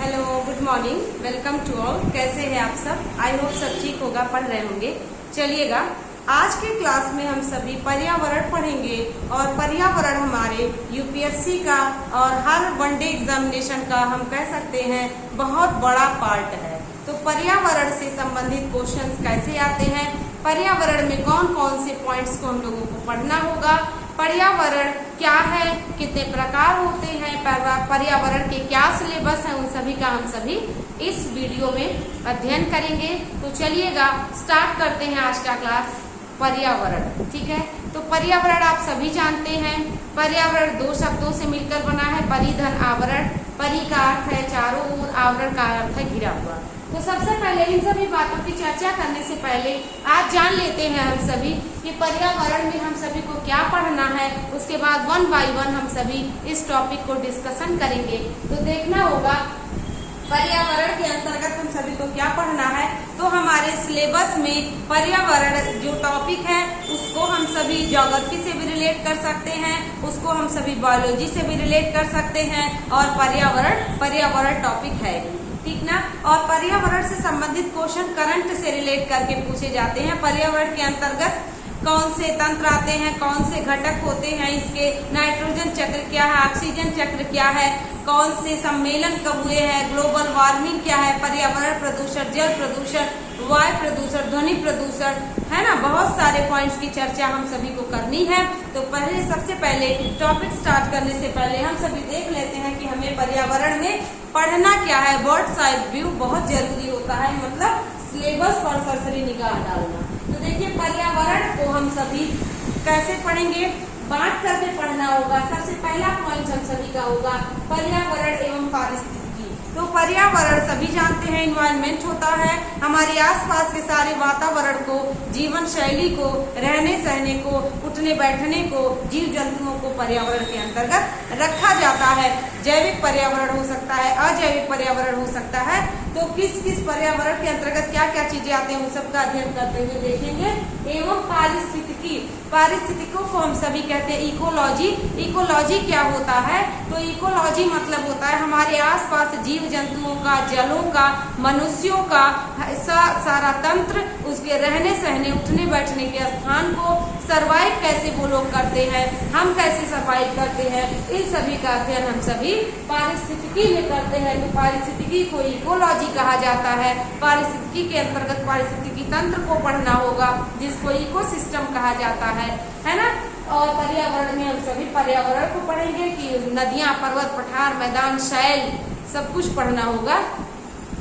Hello, good morning, welcome to all. कैसे हैं आप सब? आई होप सब ठीक होगा, पढ़ रहे होंगे। चलिएगा, आज के क्लास में हम सभी पर्यावरण पढ़ेंगे और पर्यावरण हमारे यूपीएससी का और हर वनडे एग्जामिनेशन का हम कह सकते हैं बहुत बड़ा पार्ट है। तो पर्यावरण से संबंधित क्वेश्चंस कैसे आते हैं, पर्यावरण में कौन कौन से पॉइंट्स को हम लोगों को पढ़ना होगा, पर्यावरण क्या है, कितने प्रकार होते हैं, पर्यावरण के क्या सिलेबस है, उन सभी का हम सभी इस वीडियो में अध्ययन करेंगे। तो चलिएगा स्टार्ट करते हैं आज का क्लास। पर्यावरण, ठीक है। तो पर्यावरण आप सभी जानते हैं, पर्यावरण दो शब्दों से मिलकर बना है, परिधन आवरण। परि का अर्थ है चारों ओर, आवरण का अर्थ है घिरा हुआ। तो सबसे पहले इन सभी बातों की चर्चा करने से पहले आज जान लेते हैं हम सभी कि पर्यावरण में हम सभी को क्या पढ़ना है। उसके बाद वन बाय वन हम सभी इस टॉपिक को डिस्कशन करेंगे। तो देखना होगा पर्यावरण के अंतर्गत हम सभी को क्या पढ़ना है। तो हमारे सिलेबस में पर्यावरण जो टॉपिक है उसको हम सभी ज्योग्राफी से भी रिलेट कर सकते हैं, उसको हम सभी बायोलॉजी से भी रिलेट कर सकते हैं, और पर्यावरण टॉपिक है, ठीक ना। और पर्यावरण से संबंधित क्वेश्चन करंट से रिलेट करके पूछे जाते हैं। पर्यावरण के अंतर्गत कौन से तंत्र आते हैं, कौन से घटक होते हैं, इसके नाइट्रोजन चक्र क्या है, ऑक्सीजन चक्र क्या है, कौन से सम्मेलन कब हुए हैं, ग्लोबल वार्मिंग क्या है, पर्यावरण प्रदूषण, जल प्रदूषण, वायु प्रदूषण, ध्वनि प्रदूषण, है ना। बहुत सारे पॉइंट्स की चर्चा हम सभी को करनी है। तो सबसे पहले टॉपिक स्टार्ट करने से पहले हम सभी देख लेते हैं कि हमें पर्यावरण में पढ़ना क्या है। बर्ड्स आई व्यू बहुत जरूरी होता है, मतलब सिलेबस पर सरसरी निगाह डालना। तो देखिए, पर्यावरण को हम सभी कैसे पढ़ेंगे, बांट करके पढ़ना होगा। सबसे पहला पॉइंट हम सभी का होगा पर्यावरण एवं पारिस्थितिकी। तो पर्यावरण सभी जानते हैं एनवायरनमेंट होता है, हमारे आसपास के सारे वातावरण को, जीवन शैली को, रहने सहने को, उठने बैठने को, जीव जंतुओं को पर्यावरण के अंतर्गत रखा जाता है। जैविक पर्यावरण हो सकता है, अजैविक पर्यावरण हो सकता है। तो किस किस पर्यावरण के अंतर्गत क्या क्या चीजें आती हैं उन सबका अध्ययन करते हुए देखेंगे। एवं पारिस्थितिकी, पारिस्थितिकों को हम सभी कहते हैं इकोलॉजी। इकोलॉजी क्या होता है? तो इकोलॉजी मतलब होता है हमारे आसपास जीव जंतुओं का, जलों का, मनुष्यों का सारा तंत्र, उसके रहने सहने, उठने बैठने के स्थान को सर्वाइव कैसे वो लोग करते हैं, हम कैसे सर्वाइव करते हैं, इन सभी का अध्ययन हम सभी पारिस्थितिकी में करते हैं। तो पारिस्थितिकी को इकोलॉजी कहा जाता है। पारिस्थितिकी के अंतर्गत पारिस्थितिकी तंत्र को पढ़ना होगा, जिसको इकोसिस्टम कहा जाता है ना। और पर्यावरण में हम सभी पर्यावरण को पढ़ेंगे कि नदियां, पर्वत, पठार, मैदान, शैल, सब कुछ पढ़ना होगा।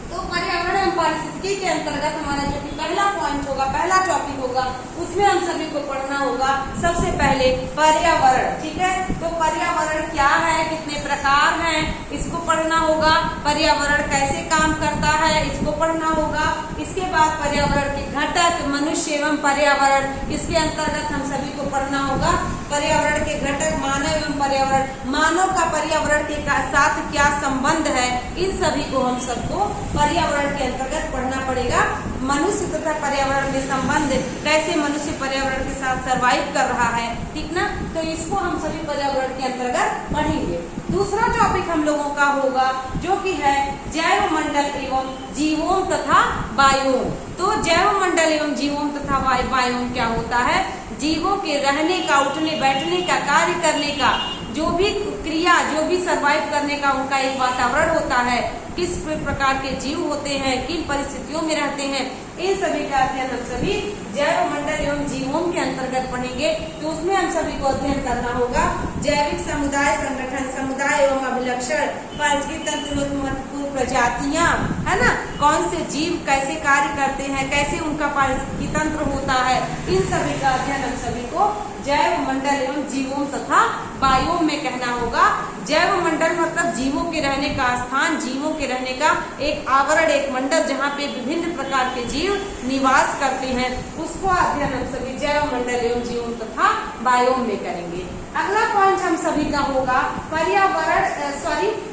तो पर्यावरण एवं पारिस्थितिकी के अंतर्गत हमारा जो कि पहला पॉइंट होगा, पहला टॉपिक होगा, उसमें हम सभी को पढ़ना होगा सबसे पहले पर्यावरण, ठीक है। तो पर्यावरण क्या है, कितने प्रकार हैं, इसको पढ़ना होगा। पर्यावरण कैसे काम करता है, इसको पढ़ना होगा। इसके बाद पर्यावरण के घटक, मनुष्य एवं पर्यावरण, इसके अंतर्गत हम सभी को पढ़ना होगा। पर्यावरण के घटक, मानव एवं पर्यावरण, मानव का पर्यावरण के साथ क्या संबंध है, इन सभी को हम सबको पर्यावरण के अंतर्गत पढ़ना पड़ेगा। मनुष्य तथा पर्यावरण में संबंध, कैसे मनुष्य पर्यावरण के साथ सरवाइव कर रहा है, ठीक ना। तो इसको हम सभी पर्यावरण के अंतर्गत पढ़ेंगे। दूसरा टॉपिक हम लोगों का होगा जो कि है जैव मंडल एवं जीवोम तथा बायोम। तो जैव मंडल एवं जीवोम तथा बायोम क्या होता है? जीवों के रहने का, उठने बैठने का, कार्य करने का, जो भी क्रिया, जो भी सर्वाइव करने का उनका एक वातावरण होता है, किस प्रकार के जीव होते हैं, किन परिस्थितियों में रहते हैं, इन सभी का अध्ययन हम सभी जैव मंडल एवं जीवों के अंतर्गत पढ़ेंगे। तो उसमें हम सभी को अध्ययन करना होगा जैविक समुदाय संगठन, समुदाय एवं अभिलक्षण, पारिस्थितिकी तंत्र में महत्वपूर्ण प्रजातियां, है ना, कौन से जीव कैसे कार्य करते हैं, कैसे उनका पारिस्थितिकी तंत्र होता है, इन सभी का अध्ययन हम सभी को जैव मंडल एवं जीवों तथा बायोम में कहना होगा। जैव मंडल मतलब जीवों के रहने का स्थान, जीवों के रहने का एक आवरण, एक मंडल जहाँ पे विभिन्न प्रकार के जीव निवास करते हैं, उसको अध्ययन हम सभी जैव मंडल एवं जीवों तथा बायोम में करेंगे। अगला पॉइंट हम सभी का होगा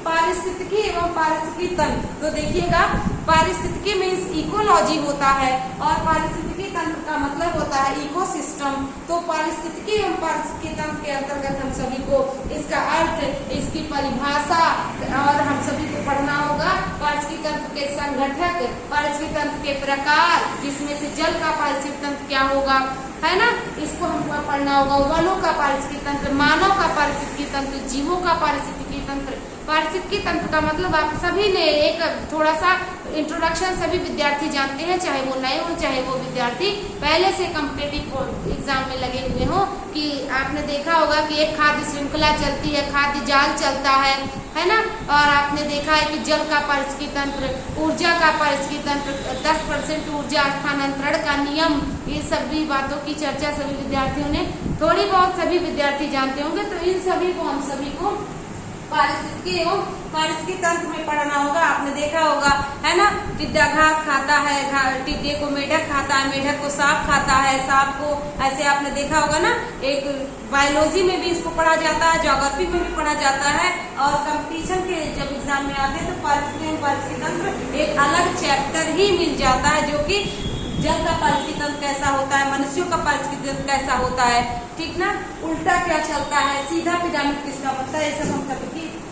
पारिस्थितिकी एवं पारिस्थितिकी तंत्र। तो देखिएगा, पारिस्थितिकी मीन्स इकोलॉजी होता है और पारिस्थितिकी तंत्र का मतलब होता है इकोसिस्टम। तो पारिस्थितिकी एवं पारिस्थितिकी तंत्र के अंतर्गत हम सभी को इसका अर्थ, इसकी परिभाषा और हम सभी को पढ़ना होगा। के संगठक पारिस्थितिक तंत्र के प्रकार, जिसमें से जल का पारिस्थितिक तंत्र क्या होगा, है ना, इसको हमको पढ़ना होगा। वनों का पारिस्थितिक तंत्र, मानव का पारिस्थितिक तंत्र, जीवों का पारिस्थितिक तंत्र। पारिस्थितिक तंत्र का मतलब आप सभी ने एक थोड़ा सा इंट्रोडक्शन सभी विद्यार्थी जानते हैं, चाहे वो नए हो चाहे वो विद्यार्थी पहले से कॉम्पिटिटिव एग्जाम में लगे हुए हो, कि आपने देखा होगा कि एक खाद्य श्रृंखला चलती है, खाद्य जाल चलता है ना। और आपने देखा है कि जल का पारिस्थितिक तंत्र, ऊर्जा का पारिस्थितिक तंत्र, 10% ऊर्जा स्थानांतरण का नियम, ये सभी बातों की चर्चा सभी विद्यार्थियों ने थोड़ी बहुत सभी विद्यार्थी जानते होंगे। तो इन सभी को हम सभी को पारिस्थितिक तंत्र में पढ़ना होगा। आपने देखा होगा, है ना, टिड्डा घास खाता है, टिड्डे को मेढक खाता है, मेढक को सांप खाता है, सांप को ऐसे आपने देखा होगा ना। एक बायोलॉजी में भी इसको पढ़ा जाता है, ज्योग्राफी में भी पढ़ा जाता है, और कंपटीशन के जब एग्जाम में आते हैं तो पारिस्थितिक तंत्र एक अलग चैप्टर ही मिल जाता है, जो कि जल का पारिस्थितिक तंत्र कैसा होता है, मनुष्यों का पारिस्थितिक तंत्र कैसा होता है, ठीक ना, उल्टा क्या चलता है, सीधा पिरामिड किसका बनता है, ये सब हम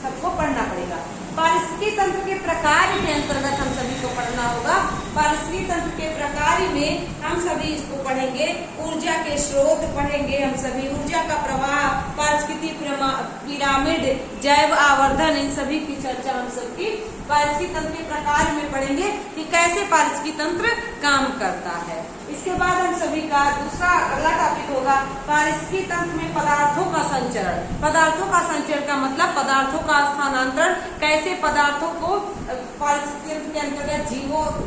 सबको पढ़ना पड़ेगा। पारिस्थितिक तंत्र के प्रकार के अंतर्गत हम सभी को पढ़ना होगा। पारिस्थितिक तंत्र के प्रकार में हम सभी इसको पढ़ेंगे। ऊर्जा के स्रोत पढ़ेंगे हम सभी, ऊर्जा का प्रवाह, पारिस्थितिक पिरामिड, जैव आवर्धन, इन सभी की चर्चा हम सबकी पारिस्थितिक तंत्र के प्रकार में पढ़ेंगे कि कैसे पारिस्थितिक तंत्र काम करता है। इसके बाद हम सभी का दूसरा अगला टॉपिक होगा पारिस्थितिक तंत्र में पदार्थों का संचरण। पदार्थों का संचरण का मतलब पदार्थों का स्थानांतरण, कैसे पदार्थों को पारिस्थितिक तंत्र के अंतर्गत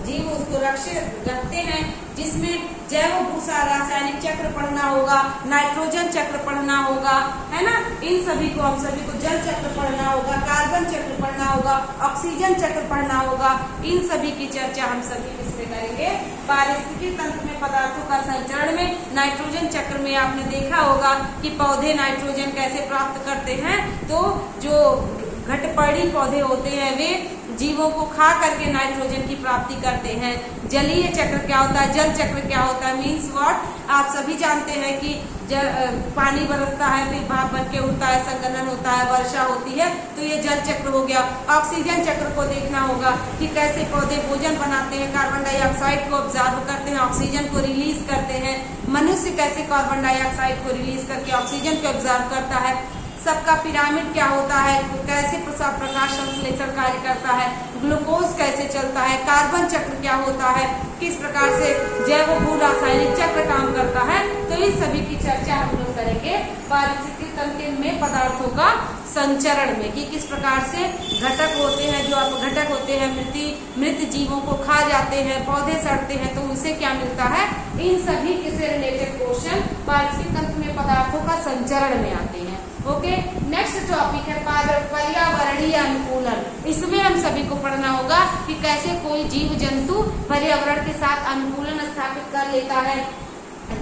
जीव उसको रखते हैं, जिसमें जैव भूसा रासायनिक चक्र पढ़ना होगा, नाइट्रोजन चक्र पढ़ना होगा, है ना। इन सभी को हम सभी को जल चक्र पढ़ना होगा, कार्बन चक्र पढ़ना होगा, ऑक्सीजन चक्र पढ़ना होगा। इन सभी की चर्चा हम सभी इसमें करेंगे। पारिस्थितिक तंत्र में पदार्थों का संचरण में नाइट्रोजन चक्र में आपने देखा होगा कि पौधे नाइट्रोजन कैसे प्राप्त करते हैं। तो जो घटपर्णी पौधे होते हैं वे जीवों को खा करके नाइट्रोजन की प्राप्ति करते हैं। जलीय चक्र क्या होता है, जल चक्र क्या होता है, मीन्स व्हाट, आप सभी जानते हैं कि पानी बरसता है, फिर भाप बन के उड़ता है, संघनन होता है, वर्षा होती है, तो ये जल चक्र हो गया। ऑक्सीजन चक्र को देखना होगा कि कैसे पौधे भोजन बनाते हैं, कार्बन डाइऑक्साइड को ऑब्जर्व करते हैं, ऑक्सीजन को रिलीज करते हैं। मनुष्य कैसे कार्बन डाइऑक्साइड को रिलीज करके ऑक्सीजन को ऑब्जर्व करता है। सबका पिरामिड क्या होता है, कैसे प्रकाश संश्लेषण कार्य करता है, ग्लूकोज कैसे चलता है, कार्बन चक्र क्या होता है, किस प्रकार से जैव भू रासायनिक चक्र काम करता है। तो इन सभी की चर्चा हम लोग करेंगे पारिस्थितिक तंत्र में पदार्थों का संचरण में, कि किस प्रकार से घटक होते हैं, जो घटक होते हैं मृत जीवों को खा जाते हैं, पौधे सड़ते हैं तो उनसे क्या मिलता है। इन सभी से रिलेटेड क्वेश्चन पारिस्थितिक तंत्र में पदार्थों का संचरण में आते हैं। ओके, नेक्स्ट टॉपिक है पर्यावरणीय अनुकूलन। इसमें हम सभी को पढ़ना होगा कि कैसे कोई जीव जंतु पर्यावरण के साथ अनुकूलन स्थापित कर लेता है,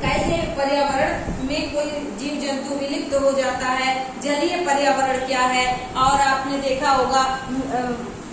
कैसे पर्यावरण में कोई जीव जंतु विलुप्त हो जाता है, जलीय पर्यावरण क्या है, और आपने देखा होगा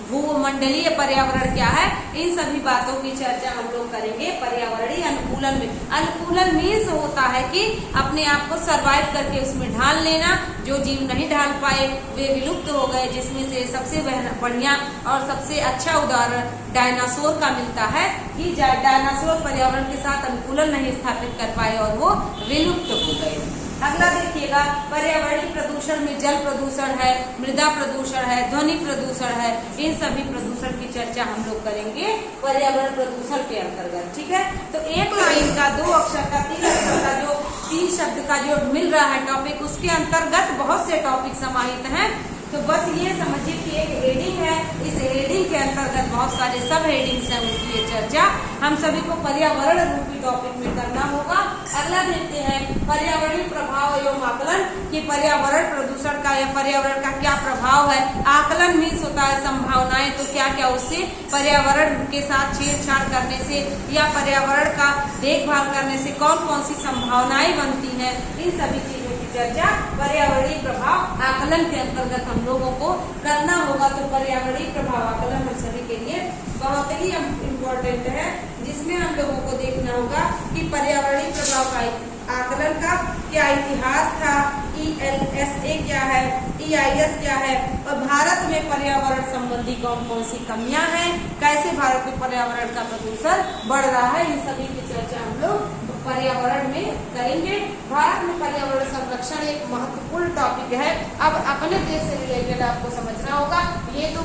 भूमंडलीय पर्यावरण क्या है। इन सभी बातों की चर्चा हम लोग करेंगे पर्यावरणीय अनुकूलन में। अनुकूलन मीन्स होता है कि अपने आप को सरवाइव करके उसमें ढाल लेना। जो जीव नहीं ढाल पाए वे विलुप्त हो गए, जिसमें से सबसे बढ़िया और सबसे अच्छा उदाहरण डायनासोर का मिलता है कि डायनासोर पर्यावरण के साथ अनुकूलन नहीं स्थापित कर पाए और वो विलुप्त हो गए। अगला देखिएगा, पर्यावरणीय प्रदूषण में जल प्रदूषण है, मृदा प्रदूषण है, ध्वनि प्रदूषण है। इन सभी प्रदूषण की चर्चा हम लोग करेंगे पर्यावरण प्रदूषण के अंतर्गत, ठीक है। तो एक लाइन का 2 अक्षर का 3 अक्षर का जो 3 शब्द का जो मिल रहा है टॉपिक, उसके अंतर्गत बहुत से टॉपिक समाहित हैं। तो बस ये समझिए कि एक हेडिंग है, इस हेडिंग के अंतर्गत बहुत सारे सब हेडिंग्स हैं, उनकी ये चर्चा हम सभी को पर्यावरण रूपी टॉपिक में करना होगा। अगला देखते हैं पर्यावरणीय प्रभाव एवं आकलन, कि पर्यावरण प्रदूषण का या पर्यावरण का क्या प्रभाव है। आकलन मीन्स होता है संभावनाएं, तो क्या क्या उससे पर्यावरण के साथ छेड़छाड़ करने से या पर्यावरण का देखभाल करने से कौन कौन सी संभावनाएं बनती हैं। इन सभी चीजों की चर्चा पर्यावरणीय प्रभाव आकलन के अंतर्गत हम लोगों को करना होगा। तो पर्यावरणीय प्रभाव आकलन हम सभी के लिए बहुत ही इम्पोर्टेंट है, जिसमें हम लोगों को देखना होगा कि पर्यावरणीय प्रभाव का आकलन का क्या इतिहास था, ELSA क्या है, EIS क्या है, और भारत में में पर्यावरण संबंधी कौन कौन सी कमियां हैं, कैसे भारत में पर्यावरण का प्रदूषण बढ़ रहा है, इन सभी की चर्चा हम लोग पर्यावरण में करेंगे। भारत में पर्यावरण संरक्षण एक महत्वपूर्ण टॉपिक है। अब अपने देश से रिलेटेड आपको समझना होगा, ये तो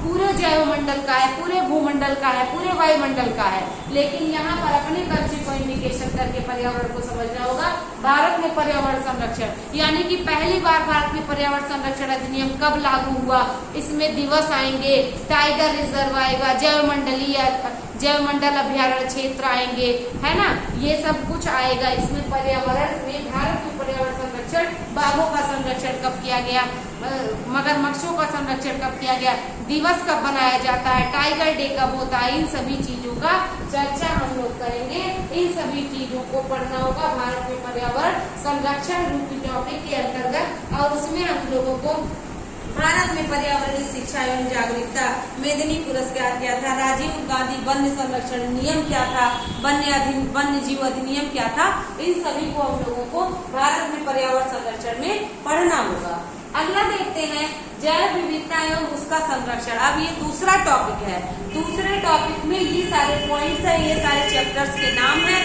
पूरे जैवमंडल का है, पूरे भूमंडल का है, पूरे वायुमंडल का है, लेकिन यहाँ पर अपने कंट्री को इंडिकेशन करके पर्यावरण को समझना होगा। भारत में पर्यावरण संरक्षण यानी कि पहली बार भारत में पर्यावरण संरक्षण अधिनियम कब लागू हुआ, इसमें दिवस आएंगे, टाइगर रिजर्व आएगा, जैवमंडल अभ्यारण्य क्षेत्र आएंगे, है ना, ये सब कुछ आएगा। इसमें पर्यावरण में भारत में पर्यावरण संरक्षण, बाघों का संरक्षण कब किया गया, मगरमच्छों का संरक्षण कब किया गया, दिवस कब बनाया जाता है, टाइगर डे कब होता है, इन सभी चीजों का चर्चा हम लोग करेंगे। इन सभी चीजों को पढ़ना होगा भारत में पर्यावरण संरक्षण रूपी टॉपिक के अंतर्गत। और उसमें हम लोगों को भारत में पर्यावरणीय शिक्षा एवं जागरूकता मेदिनी पुरस्कार क्या था, राजीव गांधी वन्य संरक्षण नियम क्या था, वन्य जीव अधिनियम क्या था, इन सभी को हम लोगों को भारत में पर्यावरण संरक्षण में पढ़ना होगा। अगला देखते हैं जैव विविधता एवं उसका संरक्षण। अब ये दूसरा टॉपिक है। दूसरे टॉपिक में ये सारे पॉइंट्स है, ये सारे चैप्टर्स के नाम है।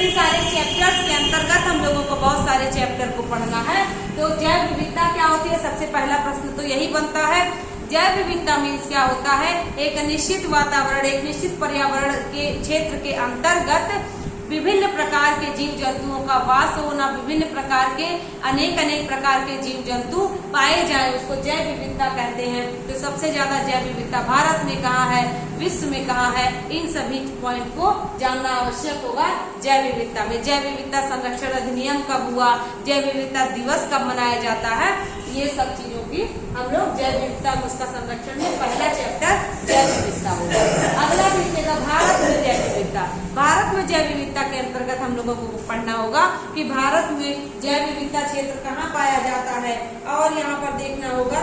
इन सारे चैप्टर्स के अंतर्गत हम लोगों को बहुत सारे चैप्टर को पढ़ना है। तो जैव विविधता क्या होती है, सबसे पहला प्रश्न तो यही बनता है। जैव विविधता मीन्स क्या होता है, एक निश्चित वातावरण, एक निश्चित पर्यावरण के क्षेत्र के अंतर्गत विभिन्न प्रकार के जीव जंतुओं का वास होना, विभिन्न प्रकार के अनेक प्रकार के जीव जंतु पाए जाए, उसको जैव विविधता कहते हैं। तो सबसे ज्यादा जैव विविधता भारत में कहाँ है, विश्व में कहाँ है, इन सभी पॉइंट को जानना आवश्यक होगा। जैव विविधता में जैव विविधता संरक्षण अधिनियम कब हुआ, जैव विविधता दिवस कब मनाया जाता है, ये सब चीजों की हम लोग जैव विविधता उसका संरक्षण में पहला चैप्टर जैव विविधता होगा। अगला देखिएगा भारत में जैव विविधता। भारत में जैव विविधता के अंतर्गत हम लोगों को पढ़ना होगा कि भारत में जैव विविधता क्षेत्र कहाँ पाया जाता है। और यहाँ पर देखना होगा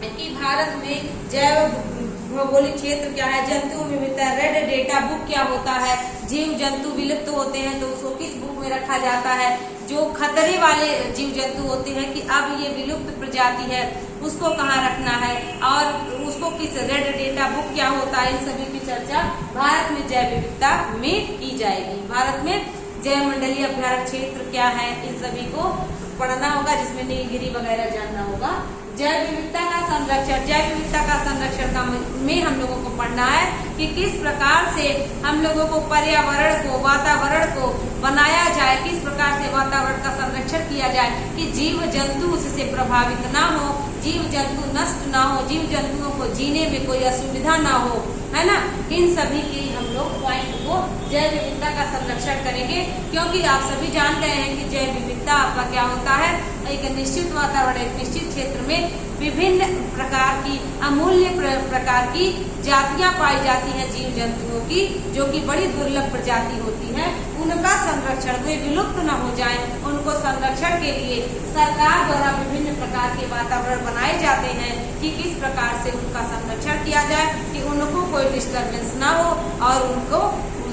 कि भारत में जैव भौगोलिक क्षेत्र क्या है, जंतु विविधता, रेड डेटा बुक क्या होता है, जीव जंतु विलुप्त होते हैं तो उसको किस बुक में रखा जाता है, जो खतरे वाले जीव जंतु होते हैं कि अब ये विलुप्त प्रजाति है उसको कहाँ रखना है, और उसको किस, रेड डेटा बुक क्या होता है, इन सभी की चर्चा भारत में जैव विविधता में की जाएगी। भारत में जैव मंडलीय अभ्यारण्य क्षेत्र क्या है, इन सभी को पढ़ना होगा, जिसमें नीलगिरी वगैरह जानना होगा। जैव विविधता का संरक्षण, जैव विविधता का संरक्षण का में हम लोगों को पढ़ना है कि किस प्रकार से हम लोगों को पर्यावरण को, वातावरण को बनाया जाए, किस प्रकार से वातावरण का संरक्षण किया जाए कि जीव जंतु उससे प्रभावित ना हो, जीव जंतु नष्ट ना हो, जीव जंतुओं को जीने में कोई असुविधा ना हो, है ना। इन सभी की हम लोग पॉइंट को जैव विविधता का संरक्षण करेंगे, क्योंकि आप सभी जान गए हैं कि जैव विविधता आपका क्या होता है, एक निश्चित वातावरण, एक निश्चित क्षेत्र में विभिन्न प्रकार की, अमूल्य प्रकार की जातियां पाई जाती हैं जीव जंतुओं की, जो कि बड़ी दुर्लभ प्रजाति होती है। उनका संरक्षण, वे विलुप्त न हो जाए, उनको संरक्षण के लिए सरकार द्वारा विभिन्न प्रकार के वातावरण बनाए जाते हैं कि किस प्रकार से उनका संरक्षण किया जाए, कि उनको कोई डिस्टर्बेंस ना हो और उनको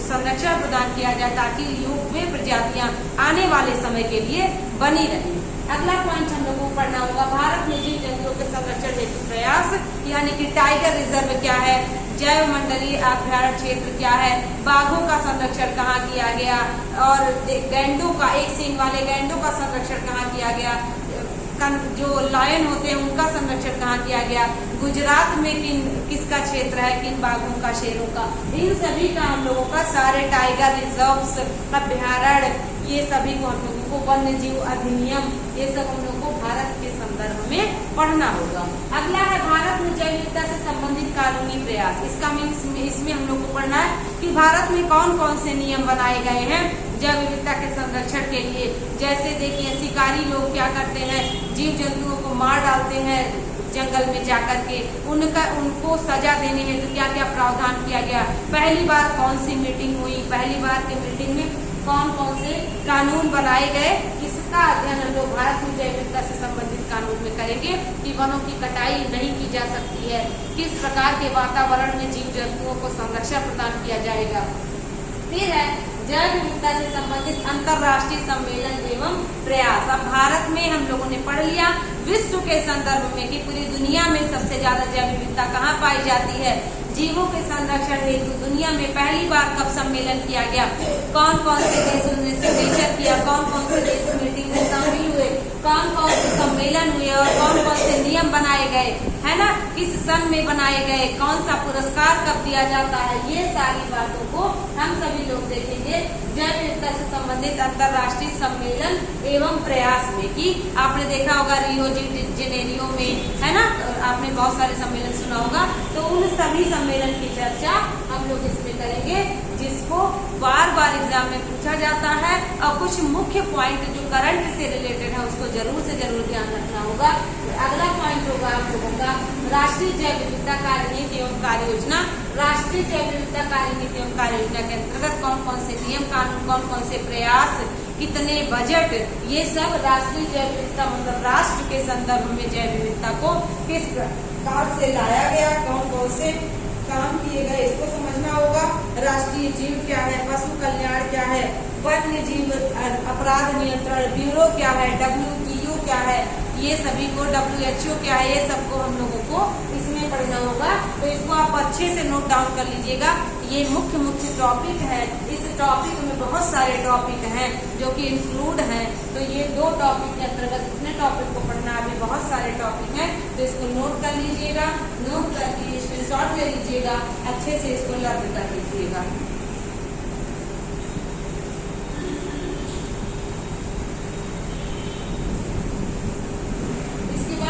संरक्षण प्रदान किया जाए, ताकि वे प्रजातियां आने वाले समय के लिए बनी रहें। अगला पॉइंट हम लोगों को पढ़ना होगा भारत में जीव जंतुओं के संरक्षण हेतु प्रयास, यानी कि टाइगर रिजर्व क्या है, जैव मंडलीय अभ्यारण्य क्षेत्र क्या है, बाघों का संरक्षण कहाँ किया गया, और गैंडों का, एक सींग वाले गैंडों का संरक्षण कहाँ किया गया, जो लायन होते हैं उनका संरक्षण कहाँ किया गया, गुजरात में किसका क्षेत्र है, किन बाघों का, शेरों का, इन सभी का हम लोगों का सारे टाइगर रिजर्व्स, अभ्यारण्य, ये सभी को हम लोगों को, वन्य जीव अधिनियम, ये सब हम लोग को भारत के संदर्भ में पढ़ना होगा। अगला है भारत में जैव विविधता से संबंधित कानूनी प्रयास। इसका मीन्स इसमें हम लोग को पढ़ना है कि भारत में कौन कौन से नियम बनाए गए हैं जैव विविधता के संरक्षण के लिए। जैसे देखिए, शिकारी लोग क्या करते हैं, जीव जंतुओं को मार डालते हैं जंगल में जाकर के, उनको सजा देने हेतु क्या क्या प्रावधान किया गया, पहली बार कौन सी मीटिंग हुई, पहली बार की मीटिंग में कौन कौन से कानून बनाए गए, इसका अध्ययन हम लोग भारत में जैव विविधता से संबंधित कानून में करेंगे कि वनों की कटाई नहीं की जा सकती है, किस प्रकार के वातावरण में जीव जंतुओं को संरक्षण प्रदान किया जाएगा, फिर है जैव विविधता से संबंधित अंतरराष्ट्रीय सम्मेलन एवं प्रयास। अब भारत में हम लोगों ने पढ़ लिया विश्व के संदर्भ में कि पूरी दुनिया में सबसे ज्यादा जैव विविधता कहाँ पाई जाती है। जीवों के संरक्षण हेतु दुनिया में पहली बार कब सम्मेलन किया गया, कौन कौन से देशों ने सिग्नेचर किया, कौन कौन से देश मीटिंग में शामिल हुए, कौन कौन से सम्मेलन हुए और कौन कौन से नियम बनाए गए, है ना, किस सन में बनाए गए, कौन सा पुरस्कार कब दिया जाता है, ये सारी बातों को हम सभी लोग देखेंगे जैव विविधता से संबंधित अंतरराष्ट्रीय सम्मेलन एवं प्रयास में। कि आपने देखा होगा रियो जेनेरियो में, है ना, आपने बहुत सारे सम्मेलन सुना होगा, तो उन सभी सम्मेलन की चर्चा हम लोग इसमें करेंगे, जिसको बार बार एग्जाम में पूछा जाता है और कुछ मुख्य पॉइंट जो करंट से रिलेटेड है उसको जरूर से जरूर ध्यान रखना होगा। अगला पॉइंट होगा आप लोगों का राष्ट्रीय जैव विविधता कार्यनीति एवं कार्य योजना। राष्ट्रीय जैव विविधता कार्यनीति एवं कार्य योजना के अंतर्गत कौन कौन से नियम कानून, कौन कौन से प्रयास, कितने बजट, ये सब राष्ट्रीय जैव विविधता मतलब राष्ट्र के संदर्भ में जैव विविधता को किस प्रकार से लाया गया, कौन कौन से काम किए गए, इसको समझना होगा। राष्ट्रीय जीव क्या है, पशु कल्याण क्या है, वन्य जीव अपराध नियंत्रण ब्यूरो क्या है, WTO क्या है, ये सभी को WHO क्या है, ये सबको हम लोगों को इसमें पढ़ना होगा। तो इसको आप अच्छे से नोट डाउन कर लीजिएगा। ये मुख्य मुख्य टॉपिक है। इस टॉपिक में बहुत सारे टॉपिक हैं जो कि इंक्लूड हैं। तो ये 2 टॉपिक के अंतर्गत इतने टॉपिक को पढ़ना, अभी बहुत सारे टॉपिक हैं, तो इसको नोट कर लीजिएगा। नोट करके स्क्रीनशॉट ले लीजिएगा, अच्छे से इसको लर्न कर लीजिएगा।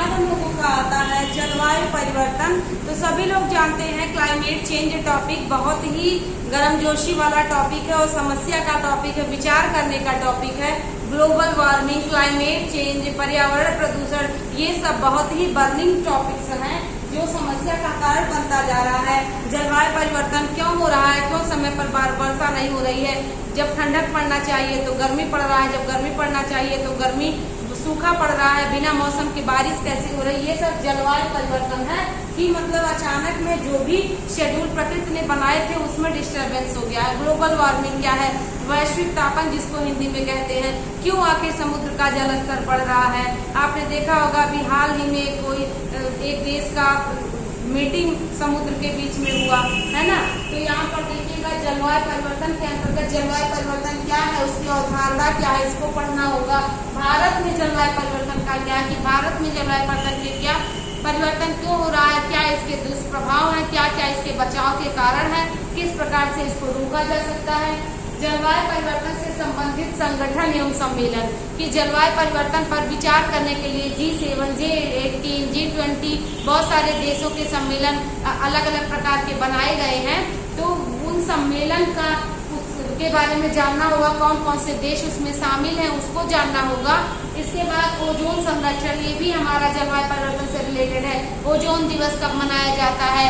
हम लोगों का आता है जलवायु परिवर्तन। तो सभी लोग जानते हैं क्लाइमेट चेंज टॉपिक बहुत ही गर्मजोशी वाला टॉपिक है और समस्या का टॉपिक है, विचार करने का टॉपिक है। ग्लोबल वार्मिंग, क्लाइमेट चेंज, पर्यावरण प्रदूषण, ये सब बहुत ही बर्निंग टॉपिक्स हैं जो समस्या का कारण बनता जा रहा है। जलवायु परिवर्तन क्यों हो रहा है, क्यों समय पर वर्षा नहीं हो रही है, जब ठंडक पड़ना चाहिए तो गर्मी पड़ रहा है, जब गर्मी पड़ना चाहिए तो गर्मी सूखा पड़ रहा है, बिना मौसम की बारिश कैसे हो रही है, ये सब जलवायु परिवर्तन है। कि मतलब अचानक में जो भी शेड्यूल प्रकृति ने बनाए थे उसमें डिस्टरबेंस हो गया है। ग्लोबल वार्मिंग क्या है, वैश्विक तापन जिसको हिंदी में कहते हैं। क्यों आखिर समुद्र का जल स्तर बढ़ रहा है, आपने देखा होगा अभी हाल ही में कोई एक देश का मीटिंग समुद्र के बीच में हुआ, है ना। तो यहाँ पर देखिएगा जलवायु परिवर्तन के अंतर्गत जलवायु परिवर्तन क्या है, उसकी अवधारणा क्या है, इसको पढ़ना होगा। भारत में जलवायु परिवर्तन का क्या है, कि भारत में जलवायु परिवर्तन के क्या परिवर्तन क्यों हो रहा है, क्या इसके दुष्प्रभाव है, क्या क्या इसके बचाव के कारण है, किस प्रकार से इसको रोका जा सकता है। जलवायु परिवर्तन से संबंधित संगठन एवं सम्मेलन, कि जलवायु परिवर्तन पर विचार करने के लिए G7, G18, G20 बहुत सारे देशों के सम्मेलन अलग अलग प्रकार के बनाए गए हैं। तो उन सम्मेलन के बारे में जानना होगा, कौन कौन से देश उसमें शामिल हैं उसको जानना होगा। इसके बाद ओजोन संरक्षण, ये भी हमारा जलवायु परिवर्तन से रिलेटेड है। ओजोन दिवस कब मनाया जाता है,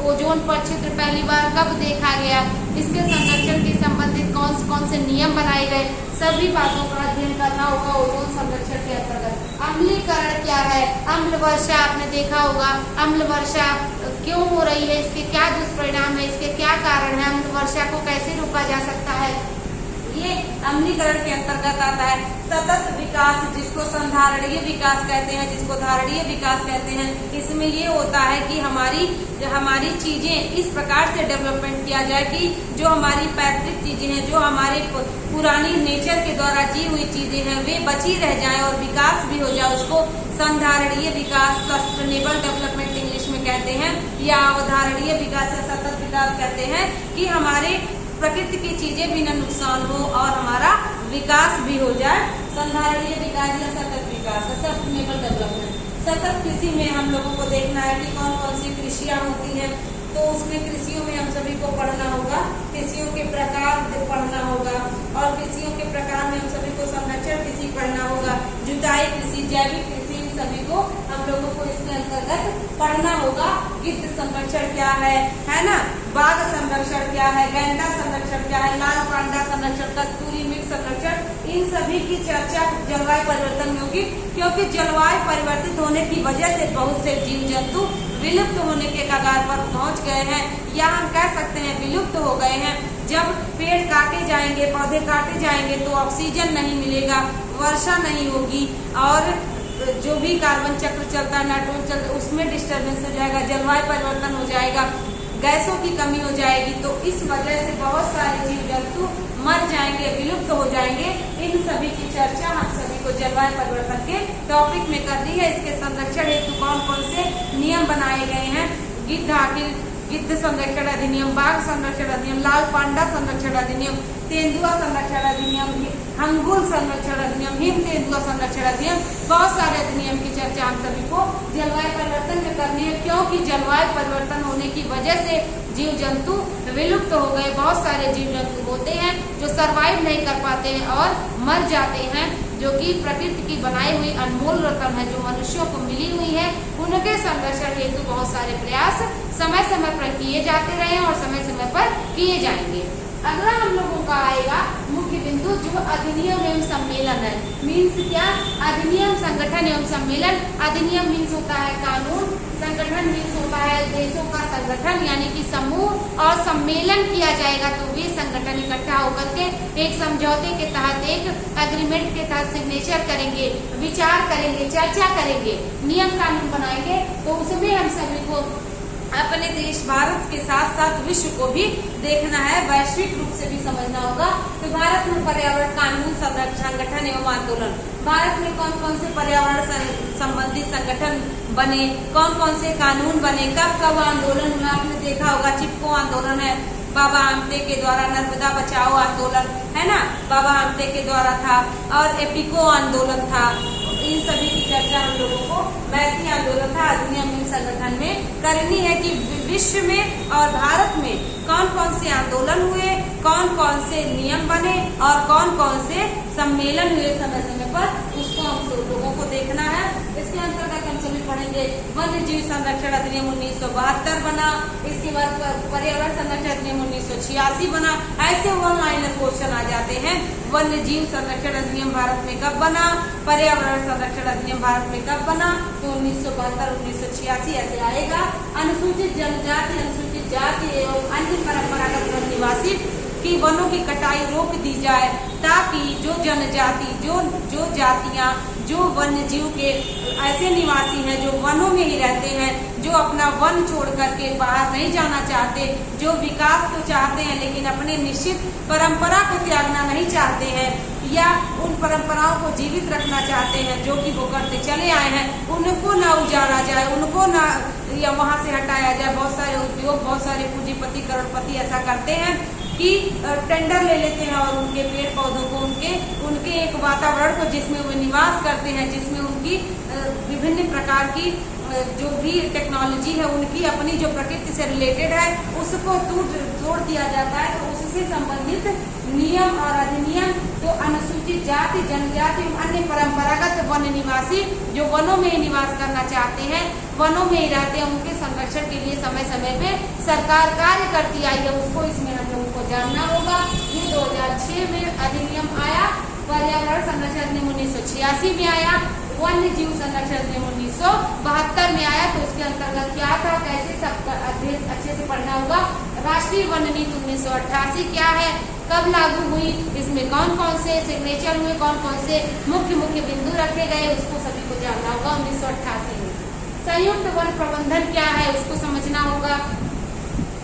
ओजोन पर छिद्र पहली बार कब देखा गया, इसके संरक्षण के संबंधित कौन कौन से नियम बनाए गए, सभी बातों का अध्ययन करना होगा ओजोन संरक्षण के अंतर्गत। अम्लीकरण क्या है, अम्ल वर्षा आपने देखा होगा, अम्ल वर्षा क्यों हो रही है, इसके क्या दुष्परिणाम है, इसके क्या कारण है, अम्ल वर्षा को कैसे रोका जा सकता है, ये अम्लीकरण के अंतर्गत आता है। सतत विकास जिसको संधारणीय विकास कहते हैं, जिसको धारणीय विकास कहते हैं, इसमें ये होता है कि हमारी चीजें इस प्रकार से डेवलपमेंट किया जाए कि जो हमारी पैतृक चीजें हैं, जो हमारे पुरानी नेचर के द्वारा जी हुई चीजें हैं, वे बची रह जाएं और विकास भी हो जाए। उसको संधारणीय विकास, सस्टेनेबल डेवलपमेंट इंग्लिश में कहते हैं, या अवधारणीय विकास या सतत विकास कहते हैं, कि हमारे प्रकृति की चीजें भी न नुकसान हो और हमारा विकास भी हो जाए। संधारणीय विकास या सतत विकास, सस्टेनेबल डेवलपमेंट। सतत कृषि में हम लोगों को देखना है कि कौन कौन सी कृषियाँ होती हैं, तो उसमें कृषियों में हम सभी को पढ़ना होगा, कृषियों के प्रकार पढ़ना होगा, और कृषियों के प्रकार में हम सभी को संरक्षण कृषि पढ़ना होगा, जुताई कृषि, जैविक कृषि, इन सभी को हम लोगों को इसके अंतर्गत पढ़ना होगा। गिद्ध संरक्षण क्या है ना, बाघ संरक्षण क्या है, गैंडा संरक्षण क्या है, लाल पांडा संरक्षण, कस्तूरी मृग संरक्षण, इन सभी की चर्चा जलवायु परिवर्तन में होगी। क्योंकि जलवायु परिवर्तित होने की वजह से बहुत से जीव जंतु विलुप्त होने के कगार पर पहुंच गए हैं, या हम कह सकते हैं विलुप्त हो गए हैं। जब पेड़ काटे जाएंगे, पौधे काटे जाएंगे तो ऑक्सीजन नहीं मिलेगा, वर्षा नहीं होगी, और जो भी कार्बन चक्र चलता है, नाइट्रोजन चलता है, उसमें डिस्टर्बेंस हो जाएगा, जलवायु परिवर्तन हो जाएगा, गैसों की कमी हो जाएगी। तो इस वजह से बहुत सारे जीव जंतु मर जाएंगे, विलुप्त हो जाएंगे। इन सभी की चर्चा हम सभी को जलवायु परिवर्तन के टॉपिक में करनी है। इसके संरक्षण हेतु कौन कौन से नियम बनाए गए हैं? गिद्ध संरक्षण अधिनियम, बाघ संरक्षण अधिनियम, लाल पांडा संरक्षण अधिनियम, तेंदुआ संरक्षण अधिनियम, हंगुल संरक्षण अधिनियम, हिम तेंदुआ संरक्षण अधिनियम, बहुत सारे अधिनियम की चर्चा हम सभी को जलवायु परिवर्तन में करनी है, क्योंकि जलवायु परिवर्तन होने की वजह से जीव जंतु विलुप्त हो गए। बहुत सारे जीव जंतु होते हैं जो सरवाइव नहीं कर पाते हैं और मर जाते हैं, जो कि प्रकृति की बनाई हुई अनमोल रत्न है, जो मनुष्यों को मिली हुई है। उनके संरक्षण हेतु बहुत सारे प्रयास समय समय पर किए जाते रहे और समय समय पर किए जाएंगे। अगला हम लोगों का आएगा मुख्य बिंदु, जो अधिनियम एवं सम्मेलन है। मीन्स क्या? अधिनियम, संगठन एवं सम्मेलन। अधिनियम मीन्स होता है कानून, संगठन मीन्स होता है देशों का संगठन यानी कि समूह, और सम्मेलन किया जाएगा तो वे संगठन इकट्ठा होकर के एक समझौते के तहत, एक एग्रीमेंट के तहत सिग्नेचर करेंगे, विचार करेंगे, चर्चा करेंगे, नियम कानून बनाएंगे। तो उसमें हम सभी को अपने देश भारत के साथ साथ विश्व को भी देखना है, वैश्विक रूप से भी समझना होगा। तो भारत में पर्यावरण कानून संगठन एवं आंदोलन, भारत में कौन कौन से पर्यावरण संबंधी संगठन बने, कौन कौन से कानून बने, कब कब आंदोलन हुआ? आपने देखा होगा चिपको आंदोलन है, बाबा आमटे के द्वारा नर्मदा बचाओ आंदोलन है ना, बाबा आमटे के द्वारा था, और एपिको आंदोलन था। इन सभी की चर्चा हम लोगों को मैती आंदोलन था, अधिनियम संगठन में करनी है कि विश्व में और भारत में कौन कौन से आंदोलन हुए, कौन कौन से नियम बने और कौन कौन से सम्मेलन हुए समय समय पर, उसको हम लोगों को देखना है। इसके अंतर्गत हम सभी पढ़ेंगे वन्य जीव संरक्षण अधिनियम 1972 बना, इसके बाद पर्यावरण संरक्षण अधिनियम 1986 बना। ऐसे वन लाइनर क्वेश्चन आ जाते हैं। वन्य जीव संरक्षण अधिनियम भारत में कब बना, पर्यावरण संरक्षण अधिनियम भारत में कब बना? तो 1972, 1986 ऐसे आएगा। अनुसूचित जनजाति, अनुसूचित जाति एवं अन्य परंपरागत वन निवासी की वनों की कटाई रोक दी जाए, ताकि जो जनजाति, जो जातियां, जो वन्य जीव के ऐसे निवासी हैं जो वनों में ही रहते हैं, जो अपना वन छोड़ करके बाहर नहीं जाना चाहते, जो विकास को चाहते हैं लेकिन अपने निश्चित परंपरा को त्यागना नहीं चाहते हैं, या उन परंपराओं को जीवित रखना चाहते हैं जो कि वो करते चले आए हैं, उनको ना उजाड़ा जाए, उनको ना या वहां से हटाया जाए। बहुत सारे उद्योग, बहुत सारे पूंजीपति, करोड़पति ऐसा करते हैं कि टेंडर ले लेते हैं और उनके पेड़ पौधों को, उनके एक वातावरण को जिसमें वो निवास करते हैं, जिसमें उनकी विभिन्न प्रकार की जो भी टेक्नोलॉजी है, उनकी अपनी जो प्रकृति से रिलेटेड है, उसको तोड़ दिया जाता है। तो उससे संबंधित नियम और अधिनियम, तो अनुसूचित जाति, जनजाति, अन्य परंपरागत वन निवासी जो वनों में ही निवास करना चाहते हैं, वनों में ही रहते हैं, उनके संरक्षण के लिए समय समय पे सरकार कार्य करती आई है, उसको इसमें हम लोगों को जानना होगा। ये 2006 में अधिनियम आया, पर्यावरण संरक्षण अधिनियम 1986 में आया, वन्य जीव संरक्षण अधिनियम 1972 में आया। तो उसके अंतर्गत क्या था, कैसे सब अध्ययन अच्छे से पढ़ना होगा। राष्ट्रीय वन नीति 1988 क्या है, कब लागू हुई, इसमें कौन कौन से सिग्नेचर हुए, कौन कौन से मुख्य बिंदु रखे गए, उसको सभी को जानना होगा। 1988 में संयुक्त वन प्रबंधन क्या है, उसको समझना होगा।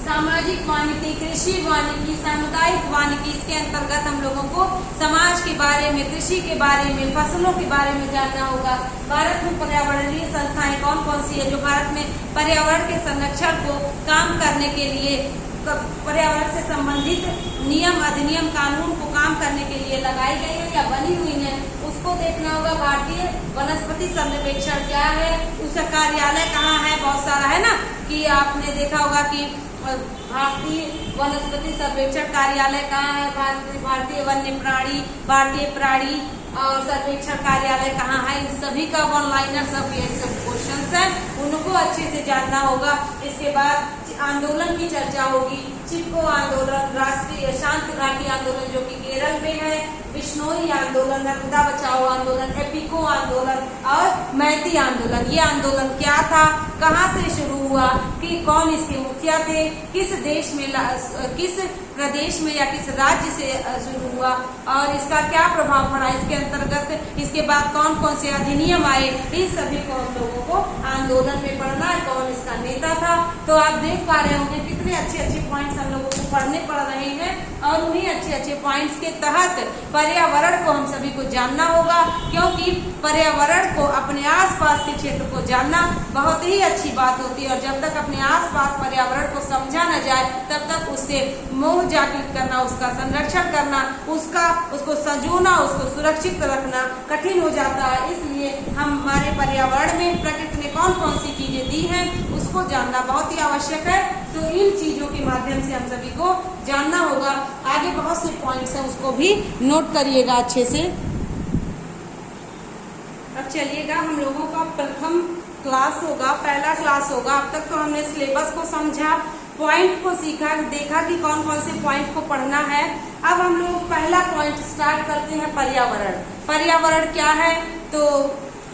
सामाजिक वानिकी, कृषि वानिकी, सामुदायिक वानिकी, इसके अंतर्गत हम लोगों को समाज के बारे में, कृषि के बारे में, फसलों के बारे में जानना होगा। भारत में पर्यावरणीय संस्थाएं कौन कौन सी है जो भारत में पर्यावरण के संरक्षण को काम करने के लिए, पर्यावरण से संबंधित नियम, अधिनियम, कानून को काम करने के लिए लगाई गई है या बनी हुई है, उसको देखना होगा। भारतीय वनस्पति सर्वेक्षण क्या है, उसका कार्यालय कहाँ है, बहुत सारा है ना, कि आपने देखा होगा कि भारतीय वनस्पति सर्वेक्षण कार्यालय कहाँ है, भारतीय वन्य प्राणी, भारतीय प्राणी और सर्वेक्षण कार्यालय कहाँ है। इन सभी का वन लाइनर सब ये सब क्वेश्चन है, उनको अच्छे से जानना होगा। इसके बाद आंदोलन की चर्चा होगी। चिपको आंदोलन, राष्ट्रीय शांति घाटी आंदोलन जो कि केरल में है, बिश्नोई आंदोलन, नर्मदा बचाओ आंदोलन, एपिको आंदोलन और मैती आंदोलन। ये आंदोलन क्या था, कहाँ से शुरू हुआ, कि कौन इसके मुखिया थे, किस देश में, किस प्रदेश में या किस राज्य से शुरू हुआ और इसका क्या प्रभाव पड़ा, इसके अंतर्गत इसके बाद कौन कौन से अधिनियम आए, इन सभी को हम लोगों को आंदोलन में पढ़ना है, कौन इसका नेता था। तो आप देख पा रहे होंगे कितने अच्छे अच्छे पॉइंट्स हम लोगों को पढ़ने पड़ रहे हैं और उन्हीं अच्छे अच्छे पॉइंट्स के तहत पर्यावरण को हम सभी को जानना होगा, क्योंकि पर्यावरण को, अपने आसपास के क्षेत्र को जानना बहुत ही अच्छी बात होती है और जब तक अपने आसपास पर्यावरण को समझा न जाए तब तक उससे मोह जागृत करना, उसका संरक्षण करना, उसको संजोना, उसको सुरक्षित रखना कठिन हो जाता है। इसलिए हमारे पर्यावरण में प्रकृति ने कौन कौन सी चीजें दी हैं उसको जानना बहुत ही आवश्यक है। तो इन चीजों के माध्यम से हम सभी को जानना होगा। आगे बहुत से पॉइंट्स हैं, उसको भी नोट करिएगा अच्छे से। अब चलिएगा, हम लोगों का प्रथम क्लास होगा, पहला क्लास होगा। अब तक तो हमने सिलेबस को समझा, पॉइंट को सीखा, देखा कि कौन कौन से पॉइंट को पढ़ना है। अब हम लोग पहला पॉइंट स्टार्ट करते हैं, पर्यावरण। पर्यावरण क्या है तो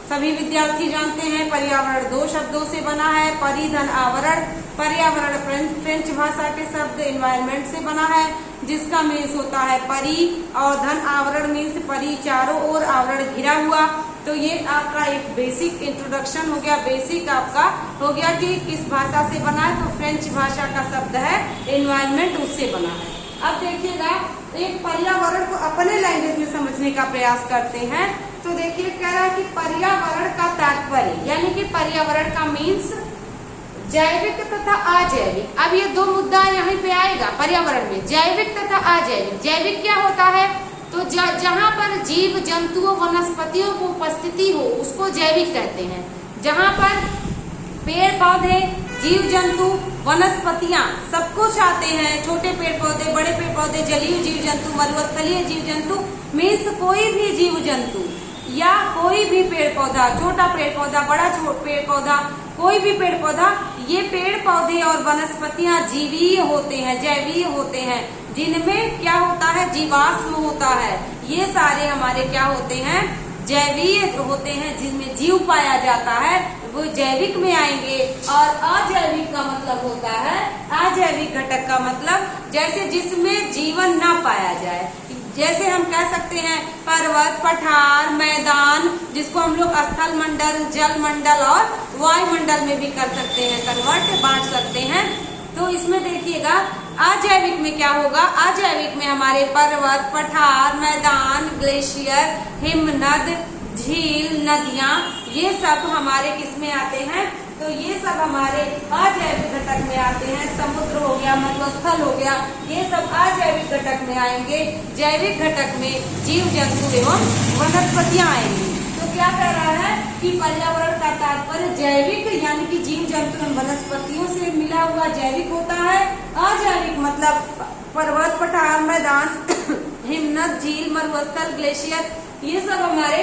सभी विद्यार्थी जानते हैं, पर्यावरण दो शब्दों से बना है, परि धन आवरण। पर्यावरण फ्रेंच भाषा के शब्द एनवायरमेंट से बना है, जिसका मीन्स होता है परि, और धन आवरण मीन्स परि, चारों ओर आवरण घिरा हुआ। तो ये आपका एक बेसिक इंट्रोडक्शन हो गया, बेसिक आपका हो गया कि किस भाषा से बना है। तो फ्रेंच भाषा का शब्द है एनवायरमेंट, उससे बना है। अब देखिएगा, एक पर्यावरण को अपने लैंग्वेज में समझने का प्रयास करते हैं। तो देखिए, कह रहा है कि पर्यावरण का तात्पर्य, यानी कि पर्यावरण का मीन्स जैविक तथा अजैविक। अब ये दो मुद्दा यहाँ पे आएगा पर्यावरण में, जैविक तथा अजैविक। जैविक क्या होता है तो जहाँ पर जीव जंतुओं वनस्पतियों की उपस्थिति हो उसको जैविक कहते हैं। जहाँ पर पेड़ पौधे, जीव जंतु, वनस्पतियां सब कुछ आते हैं, छोटे पेड़ पौधे, बड़े पेड़ पौधे, जलीय जीव जंतु, मरुस्थलीय जीव जंतु, मीन्स कोई भी जीव जंतु या कोई भी पेड़ पौधा, छोटा पेड़ पौधा, बड़ा पेड़ पौधा, कोई भी पेड़ पौधा, ये पेड़ पौधे और वनस्पतियां जीवीय होते हैं, जैवीय होते हैं, जिनमें क्या होता है, जीवाश्म होता है। ये सारे हमारे क्या होते हैं, जैवीय होते हैं, जिनमें जीव पाया जाता है, वो जैविक में आएंगे। और अजैविक का मतलब होता है, अजैविक घटक का मतलब जैसे जिसमें जीवन ना पाया जाए। जैसे हम कह सकते हैं पर्वत, पठार, मैदान, जिसको हम लोग स्थल मंडल, जल मंडल और वायुमंडल में भी कर सकते हैं, कन्वर्ट बांट सकते हैं। तो इसमें देखिएगा अजैविक में क्या होगा, अजैविक में हमारे पर्वत, पठार, मैदान, ग्लेशियर, हिमनद, झील, नदियां, ये सब हमारे किसमें आते हैं, तो ये सब हमारे अजैविक घटक में आते हैं। समुद्र हो गया, मरुस्थल हो गया, ये सब अजैविक घटक में आएंगे। जैविक घटक में जीव जंतु एवं वनस्पतियां आएंगी। तो क्या कह रहा है कि पर्यावरण का तात्पर्य जैविक यानी कि जीव जंतु एवं वनस्पतियों से मिला हुआ जैविक होता है। अजैविक मतलब पर्वत, पठार, मैदान, हिमनद, झील, मरुस्थल, ग्लेशियर, ये सब हमारे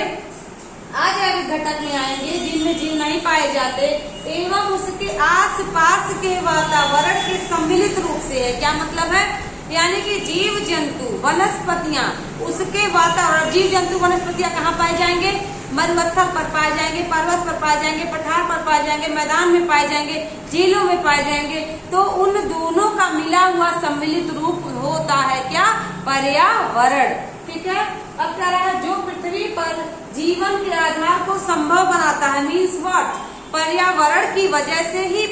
अजैविक घटक में आएंगे, जिनमें जीव नहीं पाए जाते एवं उसके आसपास के वातावरण के सम्मिलित रूप से है। क्या मतलब है, यानी कि जीव जंतु वनस्पतियां, उसके वातावरण, जीव जंतु वनस्पतियां कहाँ पाए जाएंगे, मरुस्थल पर पाए जाएंगे, पर्वत पर पाए जाएंगे, पठार पर पाए जाएंगे, मैदान में पाए जाएंगे, झीलों में पाए जाएंगे। तो उन दोनों का मिला हुआ सम्मिलित रूप होता है क्या, पर्यावरण। ठीक है। अब कह रहा है जो पृथ्वी पर जीवन के आधार को संभव बनाता है, मीन्स व्हाट, पर्यावरण की वजह से ही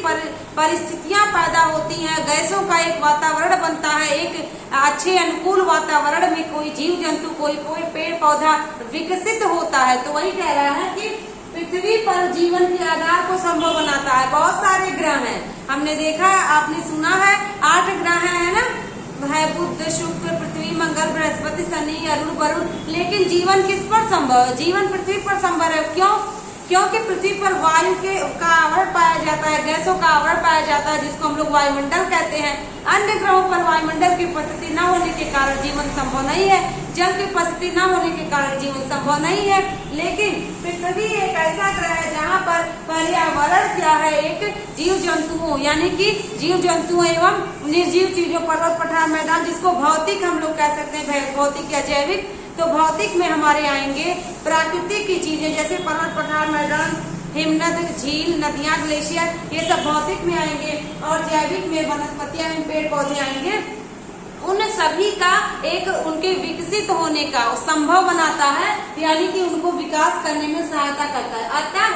परिस्थितियां पैदा होती हैं, गैसों का एक वातावरण बनता है, एक अच्छे अनुकूल वातावरण में कोई जीव जंतु, कोई पेड़ पौधा विकसित होता है। तो वही कह रहा है कि पृथ्वी पर जीवन के आधार को संभव बनाता है। बहुत सारे ग्रह हैं, हमने देखा, आपने सुना है 8 ग्रह है ना, है बुध, शुक्र, पृथ्वी, मंगल, बृहस्पति, शनि, अरुण, वरुण। लेकिन जीवन किस पर संभव है, जीवन पृथ्वी पर संभव है। क्यों, क्योंकि पृथ्वी पर वायु का आवरण पाया जाता है, गैसों का आवरण पाया पाया जाता है, जिसको हम लोग वायुमंडल कहते हैं। अन्य ग्रहों पर वायुमंडल की उपस्थिति न होने के कारण जीवन संभव नहीं है, जल की उपस्थिति न होने के कारण जीवन संभव नहीं है। लेकिन पृथ्वी एक ऐसा ग्रह है जहाँ पर पर्यावरण क्या है, एक जीव जंतुओं यानी कि जीव जंतुओं एवं निर्जीव चीजों, पर्वत पठार मैदान, जिसको भौतिक हम लोग कह सकते हैं, भौतिक या जैविक। तो भौतिक में हमारे आएंगे प्राकृतिक की चीजें, जैसे पर्वत पठार मैदान, हिमनद, झील, नदियां, ग्लेशियर, ये सब भौतिक में आएंगे। और जैविक में वनस्पतियां एवं पेड़ पौधे आएंगे। उन सभी का एक उनके विकसित होने का संभव बनाता है, यानी कि उनको विकास करने में सहायता करता है। अतः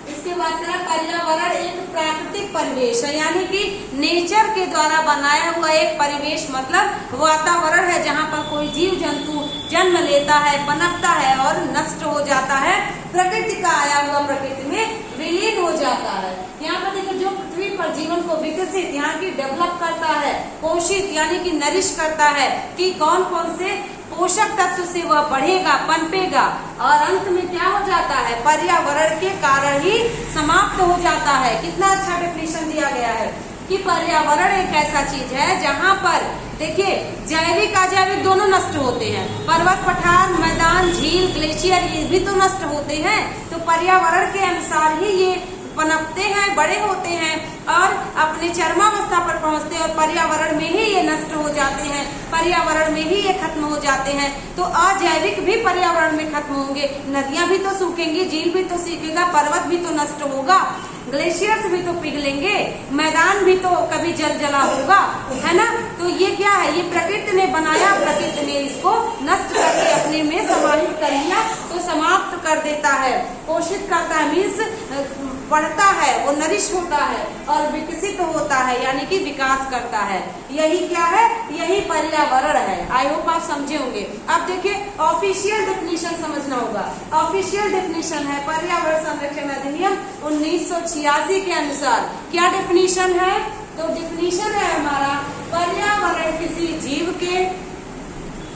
इसके बाद क्या, पर्यावरण एक प्राकृतिक परिवेश है, यानी कि नेचर के द्वारा बनाया हुआ एक परिवेश, मतलब वातावरण है जहाँ पर कोई जीव जंतु जन्म लेता है, पनपता है और नष्ट हो जाता है, प्रकृति का आया हुआ प्रकृति में विलीन हो जाता है। यहाँ पर देखिए, जो पृथ्वी पर जीवन को विकसित यहाँ की डेवलप करता है, पोषित यानी कि नरिश करता है कि कौन कौन से पोषक तत्व से वह बढ़ेगा, पनपेगा, और अंत में क्या हो जाता है, पर्यावरण के कारण ही समाप्त हो जाता है। कितना अच्छा डेफिनेशन दिया गया है कि पर्यावरण एक ऐसा चीज है जहाँ पर देखिए जैविक अजैविक दोनों नष्ट होते हैं। पर्वत पठार मैदान, झील, ग्लेशियर ये भी तो नष्ट होते हैं। तो पर्यावरण के अनुसार ही ये पनपते हैं, बड़े होते हैं और अपने चरमावस्था पर पहुंचते हैं, और पर्यावरण में ही ये नष्ट हो जाते हैं, पर्यावरण में ही ये खत्म हो जाते हैं। तो अजैविक भी पर्यावरण में खत्म होंगे, नदियां भी तो सूखेंगी, झील भी तो सूखेगा, पर्वत भी तो नष्ट होगा, ग्लेशियर्स भी तो पिघलेंगे, मैदान भी तो कभी जल जला होगा, है ना। तो ये क्या है, ये प्रकृति ने बनाया, प्रकृति ने इसको नष्ट करके अपने में समाहित कर लिया, तो समाप्त कर देता है, पोषित करता है, मीन्स बढ़ता है, वो नरिश होता है और विकसित होता है, यानी कि विकास करता है। यही क्या है, यही पर्यावरण है। आई होप आप समझे होंगे। अब देखिए ऑफिशियल डेफिनेशन समझना होगा। ऑफिशियल डेफिनेशन है पर्यावरण संरक्षण अधिनियम 1986 के अनुसार। क्या डेफिनेशन है, तो डेफिनेशन है हमारा, पर्यावरण किसी जीव के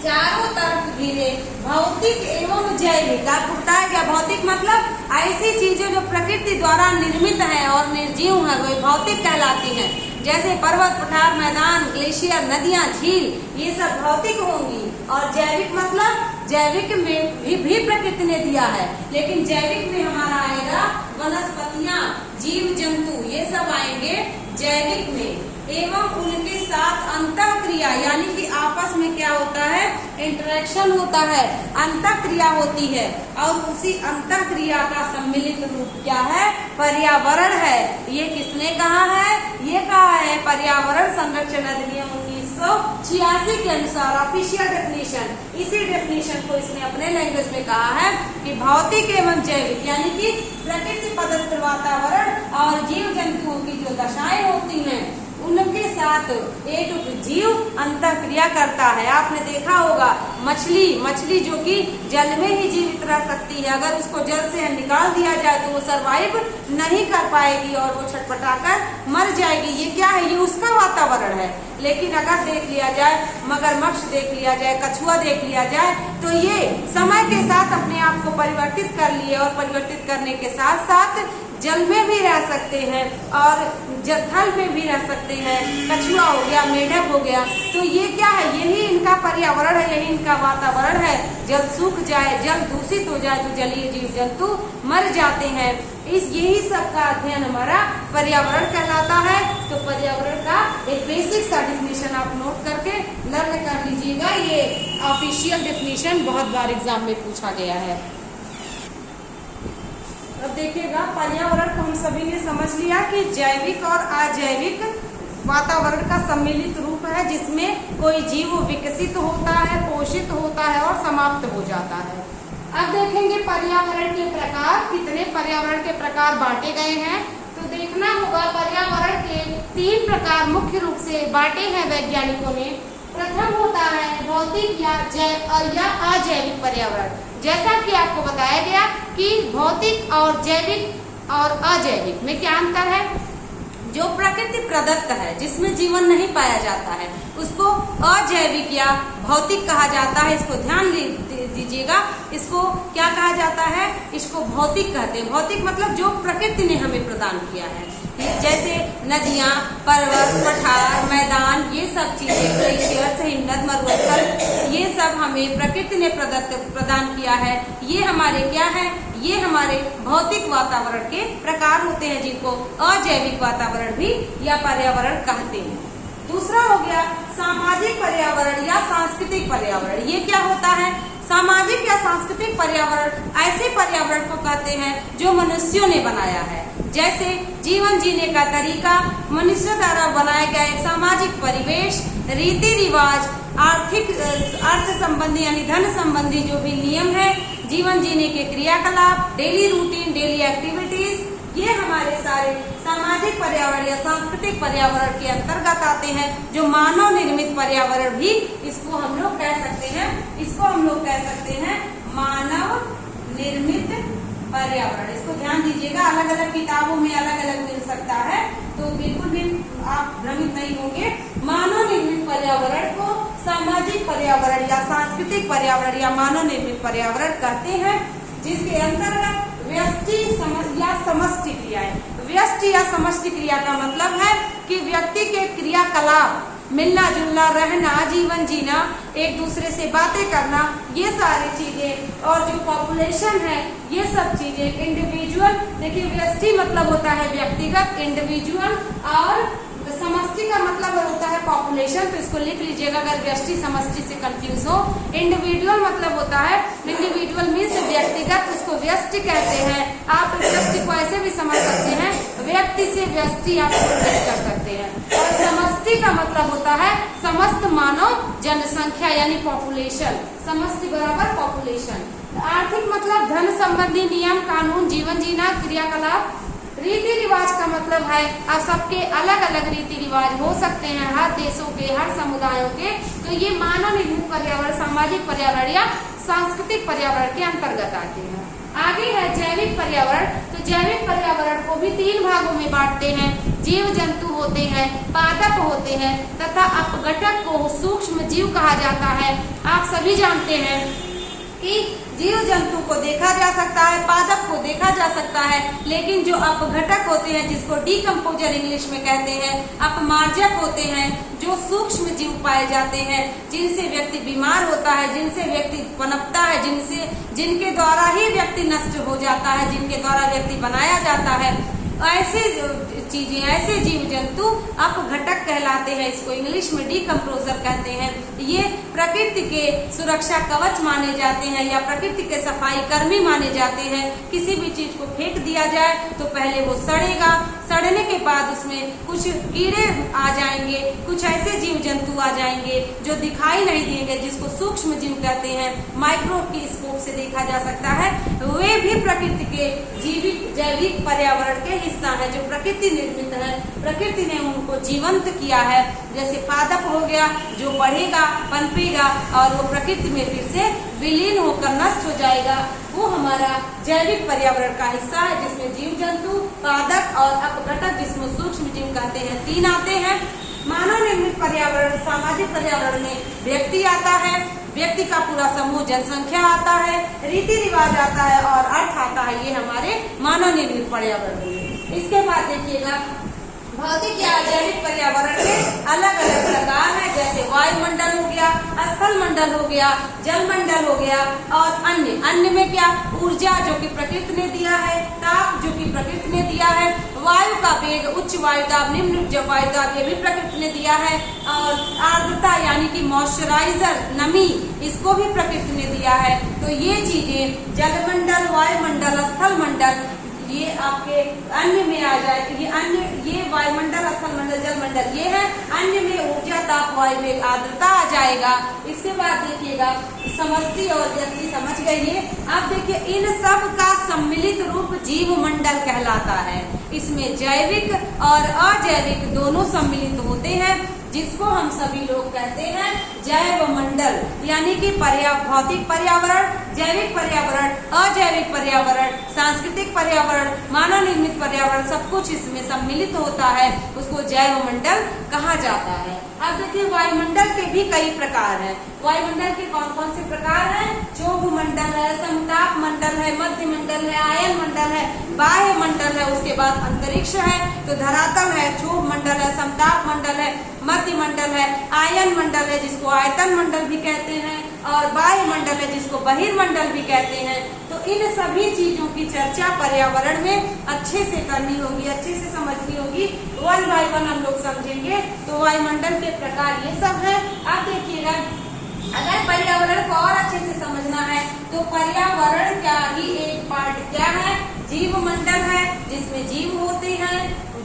चारों तरफ घिरे भौतिक एवं जैविक। आपको बताया गया भौतिक मतलब ऐसी चीजें जो प्रकृति द्वारा निर्मित है और निर्जीव है, वो भौतिक कहलाती हैं। जैसे पर्वत पठार मैदान, ग्लेशियर, नदियां, झील, ये सब भौतिक होंगी। और जैविक मतलब जैविक में भी प्रकृति ने दिया है, लेकिन जैविक में हमारा आएगा वनस्पतियां, जीव जंतु, ये सब आएंगे जैविक में। एवं उनके साथ अंतःक्रिया यानी कि आपस में क्या होता है, इंटरेक्शन होता है, अंतःक्रिया होती है, और उसी अंतःक्रिया का सम्मिलित रूप क्या है, पर्यावरण है। ये किसने कहा है, ये कहा है पर्यावरण संरक्षण अधिनियम 1986 के अनुसार, ऑफिशियल डेफिनेशन। इसी डेफिनेशन को इसने अपने लैंग्वेज में कहा है कि भौतिक एवं जैविक यानी कि प्रकृति प्रदत्त वातावरण और जीव जंतुओं की जो दशाएं होती हैं, उनके साथ एक जीव अंतःक्रिया करता है। आपने देखा होगा मछली जो कि जल में ही जीवित रह सकती है, अगर उसको जल से निकाल दिया जाए तो वो सरवाइव नहीं कर पाएगी और वो छटपटाकर मर जाएगी। ये क्या है, ये उसका वातावरण है। लेकिन अगर देख लिया जाए, मगरमच्छ देख लिया जाए, कछुआ देख लिया जाए, तो ये समय के साथ अपने आप को परिवर्तित कर लिए, और परिवर्तित करने के साथ साथ जल में भी रह सकते हैं और थल में भी रह सकते हैं। कछुआ हो गया, मेढक हो गया, तो ये क्या है, यही इनका पर्यावरण है, यही इनका वातावरण है। जल सूख जाए, जल दूषित हो जाए तो जलीय जीव जंतु मर जाते हैं। यही सब का अध्ययन हमारा पर्यावरण कहलाता है। तो पर्यावरण का एक बेसिक सा डेफिनेशन आप नोट करके लर्न कर लीजिएगा। ये ऑफिशियल डेफिनेशन बहुत बार एग्जाम में पूछा गया है। अब देखिएगा, पर्यावरण को हम सभी ने समझ लिया कि जैविक और अजैविक वातावरण का सम्मिलित रूप है, जिसमें कोई जीव विकसित होता है, पोषित होता है और समाप्त हो जाता है। अब देखेंगे पर्यावरण के प्रकार, कितने पर्यावरण के प्रकार बांटे गए हैं। तो देखना होगा पर्यावरण के 3 प्रकार मुख्य रूप से बांटे हैं वैज्ञानिकों ने। प्रथम होता है भौतिक या अजैविक पर्यावरण। जैसा कि आपको बताया गया कि भौतिक और जैविक और अजैविक में क्या अंतर है। जो प्रकृति प्रदत्त है, जिसमें जीवन नहीं पाया जाता है, उसको अजैविक या भौतिक कहा जाता है। इसको ध्यान दीजिएगा, इसको क्या कहा जाता है, इसको भौतिक कहते हैं। भौतिक मतलब जो प्रकृति ने हमें प्रदान किया है। जैसे नदियाँ, पर्वत, पठार, मैदान, ये सब चीजें, ग्लेशियर्स, हिमनद, मरुस्थल, ये सब हमें प्रकृति ने प्रदान किया है। ये हमारे क्या है, ये हमारे भौतिक वातावरण के प्रकार होते हैं, जिनको अजैविक वातावरण भी या पर्यावरण कहते हैं। दूसरा हो गया सामाजिक पर्यावरण या सांस्कृतिक पर्यावरण। ये क्या होता है? सामाजिक या सांस्कृतिक पर्यावरण ऐसे पर्यावरण को कहते हैं जो मनुष्यों ने बनाया है, जैसे जीवन जीने का तरीका, मनुष्य द्वारा बनाए गए सामाजिक परिवेश, रीति रिवाज, अर्थ संबंधी यानी धन संबंधी जो भी नियम है, जीवन जीने के क्रियाकलाप, डेली रूटीन, डेली एक्टिविटीज, ये हमारे सारे सामाजिक पर्यावरण या सांस्कृतिक पर्यावरण के अंतर्गत आते हैं, जो मानव निर्मित पर्यावरण भी इसको हम लोग कह सकते हैं। इसको हम लोग कह सकते हैं मानव निर्मित पर्यावरण। इसको ध्यान दीजिएगा, अलग अलग किताबों में अलग अलग मिल सकता है, तो बिल्कुल भी आप भ्रमित नहीं होंगे। मानव निर्मित पर्यावरण को सामाजिक पर्यावरण या सांस्कृतिक पर्यावरण या मानव निर्मित पर्यावरण कहते हैं, जिसके अंतर्गत व्यष्टि या समष्टि क्रियाएं। व्यष्टि या समष्टि क्रिया का मतलब है कि व्यक्ति के क्रियाकलाप, मिलना जुलना, रहना, जीवन जीना, एक दूसरे से बातें करना, ये सारी चीजें, और जो पॉपुलेशन है, ये सब चीजें इंडिविजुअल। देखिए, व्यष्टि मतलब होता है व्यक्तिगत, इंडिविजुअल, और समष्टि का मतलब होता है पॉपुलेशन। तो इसको लिख लीजिएगा अगर व्यष्टि समष्टि से कंफ्यूज हो। इंडिविजुअल मतलब होता है, इंडिविजुअल मीन्स व्यक्तिगत, उसको व्यष्टि कहते हैं। आप व्यष्टि को ऐसे भी समझ सकते हैं, व्यक्ति से व्यष्टि आप रिलेट कर सकते हैं। और समष्टि का मतलब होता है समस्त मानव जनसंख्या यानी पॉपुलेशन। समष्टि बराबर पॉपुलेशन। आर्थिक मतलब धन संबंधी नियम कानून, जीवन जीना, क्रियाकलाप। रीति रिवाज का मतलब है आप सबके अलग अलग रीति रिवाज हो सकते हैं, हर देशों के, हर समुदायों के। तो ये मानव निर्मित पर्यावरण, सामाजिक पर्यावरण या सांस्कृतिक पर्यावरण के अंतर्गत आते हैं। आगे है जैविक पर्यावरण। तो जैविक पर्यावरण को भी 3 भागों में बांटते हैं। जीव जंतु होते हैं, पादप होते हैं, तथा अपघटक को सूक्ष्म जीव कहा जाता है। आप सभी जानते हैं कि जीव जंतु को देखा जा सकता है, पादप को देखा जा सकता है, लेकिन जो अपघटक होते हैं, जिसको डिकम्पोजर इंग्लिश में कहते हैं, अपमार्जक होते हैं, जो सूक्ष्म जीव पाए जाते हैं, जिनसे व्यक्ति बीमार होता है, जिनसे व्यक्ति पनपता है, जिनके द्वारा ही व्यक्ति नष्ट हो जाता है, जिनके द्वारा व्यक्ति बनाया जाता है, ऐसे चीजें, ऐसे जीव जंतु अपघटक कहलाते हैं। इसको इंग्लिश में डिकम्पोजर कहते हैं। ये प्रकृति के सुरक्षा कवच माने जाते हैं या प्रकृति के सफाई कर्मी माने जाते हैं। किसी भी चीज को फेंक दिया जाए तो पहले वो सड़ेगा, सड़ने के बाद उसमें कुछ कीड़े आ जाएंगे, कुछ ऐसे जीव जंतु आ जाएंगे जो दिखाई नहीं देंगे, जिसको सूक्ष्म जीव कहते हैं, माइक्रोस्कोप से देखा जा सकता है। वे भी प्रकृति के जैविक पर्यावरण के हिस्सा है, जो प्रकृति निर्मित है, प्रकृति ने उनको जीवंत किया है। जैसे पादप हो गया, जो बढ़ेगा, पनपेगा और वो प्रकृति में फिर से विलीन होकर नष्ट हो जाएगा, वो हमारा जैविक पर्यावरण का हिस्सा है, जिसमें जीव जंतु, पादप और अपघटक, जिसमें सूक्ष्म जीव कहते हैं, 3 आते हैं। मानव निर्मित पर्यावरण, सामाजिक पर्यावरण में व्यक्ति आता है, व्यक्ति का पूरा समूह, जनसंख्या आता है, रीति रिवाज आता है और अर्थ आता है। ये हमारे मानव निर्मित पर्यावरण में। इसके बाद देखिएगा भौतिक या जैविक पर्यावरण के अलग अलग प्रकार है, जैसे वायुमंडल हो गया, स्थल मंडल हो गया, जल मंडल हो गया, और अन्य में क्या, ऊर्जा जो कि प्रकृति ने दिया है, ताप जो कि प्रकृति ने दिया है, वायु का वेग, उच्च वायुदाब, निम्न वायुदाब, ये भी प्रकृति ने दिया है, और आर्द्रता यानी कि मॉइस्चराइजर, नमी, इसको भी प्रकृति ने दिया है। तो ये चीजें जलमंडल, वायुमंडल, स्थल मंडल, ये आपके अन्य में आ जाए। ये अन्य, ये वायुमंडल, स्थल मंडल, जल मंडल ये है। अन्य में ऊर्जा, ताप, वायु वेग, आर्द्रता आ जाएगा। इसके बाद देखिएगा समष्टि और व्यष्टि, समझ गए। अब देखिए इन सब का सम्मिलित रूप जीव मंडल कहलाता है। इसमें जैविक और अजैविक दोनों सम्मिलित होते हैं, जिसको हम सभी लोग कहते हैं जैव मंडल, यानी कि भौतिक पर्यावरण, जैविक पर्यावरण, अजैविक पर्यावरण, सांस्कृतिक पर्यावरण, मानव निर्मित पर्यावरण, सब कुछ इसमें सम्मिलित होता है। उसको उसको जैवमंडल कहा जाता है। अब देखिए वायुमंडल के भी कई प्रकार हैं। वायुमंडल के कौन कौन से प्रकार हैं? क्षोभ मंडल है, समताप मंडल है, मध्य मंडल है, आयन मंडल है, बाह्य मंडल है, उसके बाद अंतरिक्ष है, तो धरातल है, क्षोभ मंडल है, समताप मंडल है, मध्य मंडल है, आयन मंडल है जिसको आयतन मंडल भी कहते हैं, और बाह्य मंडल है जिसको बहिर्मंडल भी कहते हैं। तो इन सभी चीजों की चर्चा पर्यावरण में अच्छे से करनी होगी, अच्छे से समझनी होगी। वन बाय वन हम लोग समझेंगे। तो वायुमंडल के प्रकार ये सब है। अब देखिएगा, अगर पर्यावरण को और अच्छे से समझना है तो पर्यावरण का ही एक पार्ट क्या है? जीव मंडल है जिसमें जीव होते हैं,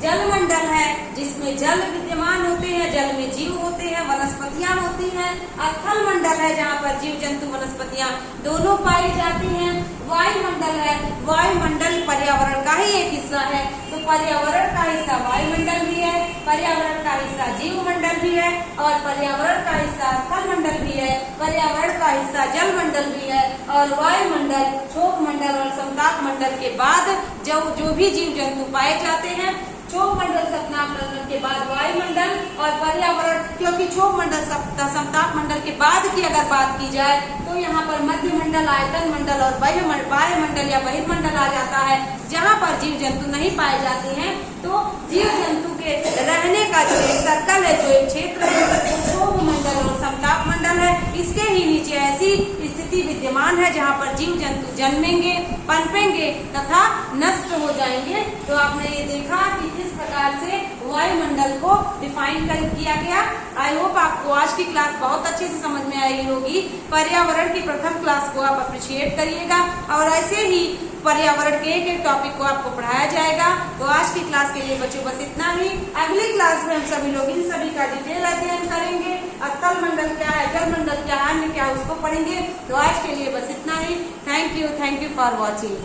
जल मंडल है जिसमें जल विद्यमान होते हैं, जल में जीव होते हैं, वनस्पतियां होती हैं, स्थल मंडल है जहाँ पर जीव जंतु वनस्पतियां दोनों पाई जाती हैं, वायुमंडल है, वायुमंडल पर्यावरण का ही एक हिस्सा है। तो पर्यावरण का हिस्सा वायुमंडल भी है, पर्यावरण का हिस्सा जीव मंडल भी है, और पर्यावरण का हिस्सा स्थल मंडल भी है, पर्यावरण का हिस्सा जल मंडल भी है, और वायुमंडल, क्षोभ मंडल और समताप मंडल के बाद जो भी जीव जंतु पाए जाते हैं, क्षोभ मंडल समताप मंडल के बाद वायुमंडल और पर्यावरण, क्योंकि क्षोभ मंडल समताप मंडल के बाद की अगर बात की जाए तो यहाँ पर मध्य मंडल, आयतन मंडल और बाह्य मंडल या बहिर्मंडल आ जाता है, जहाँ पर जीव जंतु नहीं पाए जाते हैं। तो जीव जंतु के रहने का जो एक सर्कल है, जो एक क्षेत्र है, वो क्षोभ मंडल और समताप मंडल है। इसके ही नीचे ऐसी स्थिति विद्यमान है जहाँ पर जीव जंतु जन्मेंगे, पनपेंगे तथा नष्ट हो जाएंगे। तो आपने ये देखा कि किस प्रकार से वायुमंडल को डिफाइन किया गया। आई होप आपको आज की क्लास बहुत अच्छे से समझ में आई होगी। पर्यावरण की प्रथम क्लास को आप अप्रिशिएट करिएगा, और ऐसे ही पर्यावरण के एक टॉपिक को आपको पढ़ाया जाएगा। तो आज की क्लास के लिए बच्चों बस इतना ही। अगली क्लास में हम सभी लोग इन सभी का डिटेल अध्ययन करेंगे। स्थल मंडल क्या है, जल मंडल क्या है, अन्य क्या है, उसको पढ़ेंगे। तो आज के लिए बस इतना ही। Thank you for watching.